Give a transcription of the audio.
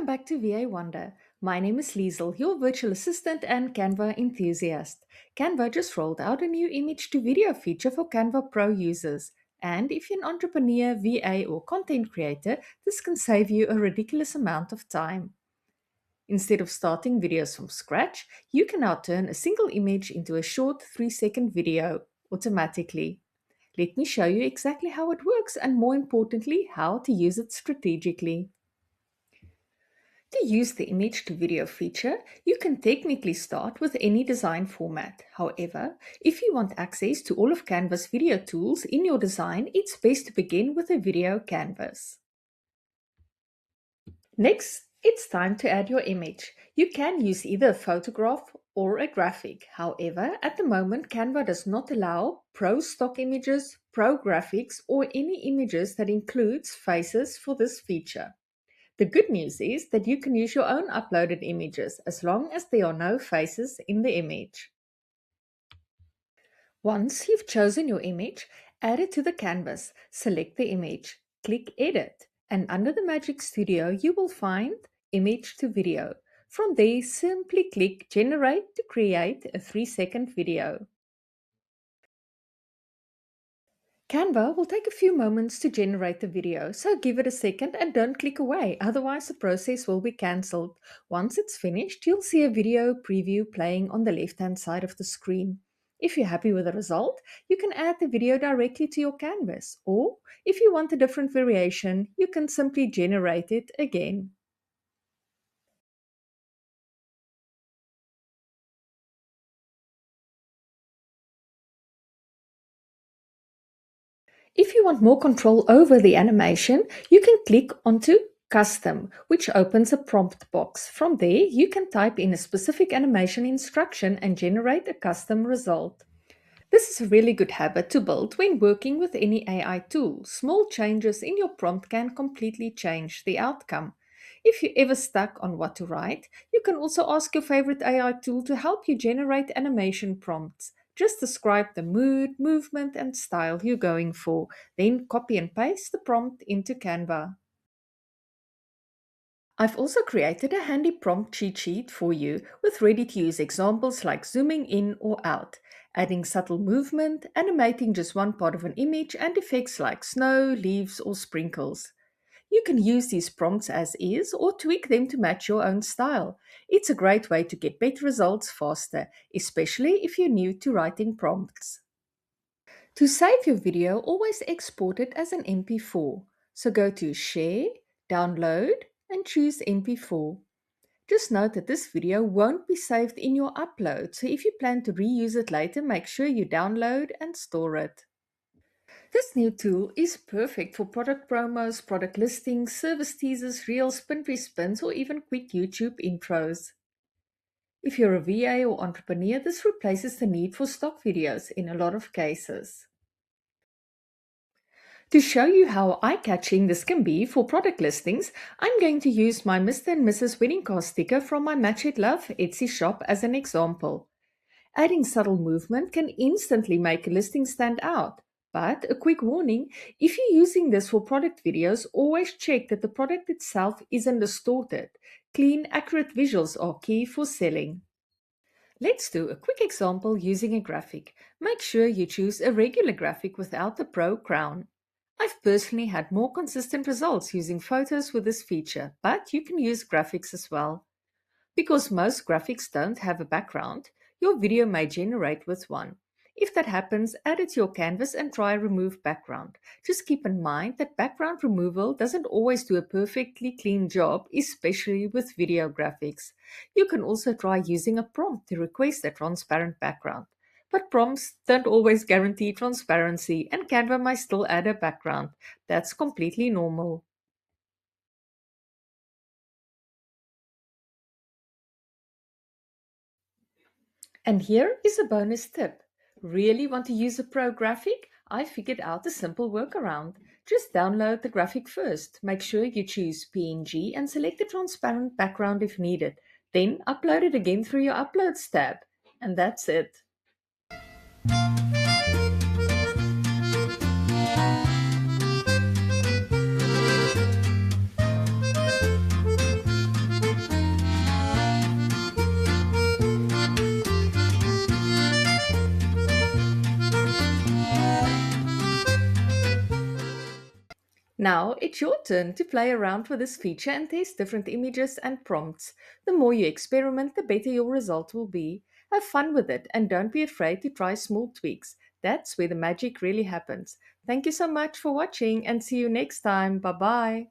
Welcome back to VA Wonder. My name is Liesel, your virtual assistant and Canva enthusiast. Canva just rolled out a new image to video feature for Canva Pro users. And if you're an entrepreneur, VA, or content creator, this can save you a ridiculous amount of time. Instead of starting videos from scratch, you can now turn a single image into a short 3-second video automatically. Let me show you exactly how it works and, more importantly, how to use it strategically. To use the image to video feature, you can technically start with any design format. However, if you want access to all of Canva's video tools in your design, it's best to begin with a video canvas. Next, it's time to add your image. You can use either a photograph or a graphic. However, at the moment, Canva does not allow pro stock images, pro graphics, or any images that includes faces for this feature. The good news is that you can use your own uploaded images as long as there are no faces in the image. Once you've chosen your image, add it to the canvas, select the image, click Edit, and under the Magic Studio you will find Image to Video. From there, simply click Generate to create a 3-second video. Canva will take a few moments to generate the video, so give it a second and don't click away, otherwise the process will be cancelled. Once it's finished, you'll see a video preview playing on the left-hand side of the screen. If you're happy with the result, you can add the video directly to your canvas, or if you want a different variation, you can simply generate it again. If you want more control over the animation, you can click onto Custom, which opens a prompt box. From there, you can type in a specific animation instruction and generate a custom result. This is a really good habit to build when working with any AI tool. Small changes in your prompt can completely change the outcome. If you're ever stuck on what to write, you can also ask your favorite AI tool to help you generate animation prompts. Just describe the mood, movement, and style you're going for, then copy and paste the prompt into Canva. I've also created a handy prompt cheat sheet for you with ready-to-use examples like zooming in or out, adding subtle movement, animating just one part of an image, and effects like snow, leaves, or sprinkles. You can use these prompts as is or tweak them to match your own style. It's a great way to get better results faster, especially if you're new to writing prompts. To save your video, always export it as an MP4. So go to Share, Download, and choose MP4. Just note that this video won't be saved in your upload, so if you plan to reuse it later, make sure you download and store it. This new tool is perfect for product promos, product listings, service teasers, reels, Pinterest pins, or even quick YouTube intros. If you're a VA or entrepreneur, this replaces the need for stock videos in a lot of cases. To show you how eye-catching this can be for product listings, I'm going to use my Mr. and Mrs. Wedding Car sticker from my Match It Love Etsy shop as an example. Adding subtle movement can instantly make a listing stand out. But a quick warning, if you're using this for product videos, always check that the product itself isn't distorted. Clean, accurate visuals are key for selling. Let's do a quick example using a graphic. Make sure you choose a regular graphic without the Pro crown. I've personally had more consistent results using photos with this feature, but you can use graphics as well. Because most graphics don't have a background, your video may generate with one. If that happens, add it to your canvas and try remove background. Just keep in mind that background removal doesn't always do a perfectly clean job, especially with video graphics. You can also try using a prompt to request a transparent background. But prompts don't always guarantee transparency, and Canva may still add a background. That's completely normal. And here is a bonus tip. Really want to use a pro graphic? I figured out a simple workaround. Just download the graphic first. Make sure you choose PNG and select the transparent background if needed. Then upload it again through your Uploads tab. And that's it. Now it's your turn to play around with this feature and test different images and prompts. The more you experiment, the better your result will be. Have fun with it and don't be afraid to try small tweaks. That's where the magic really happens. Thank you so much for watching and see you next time. Bye bye.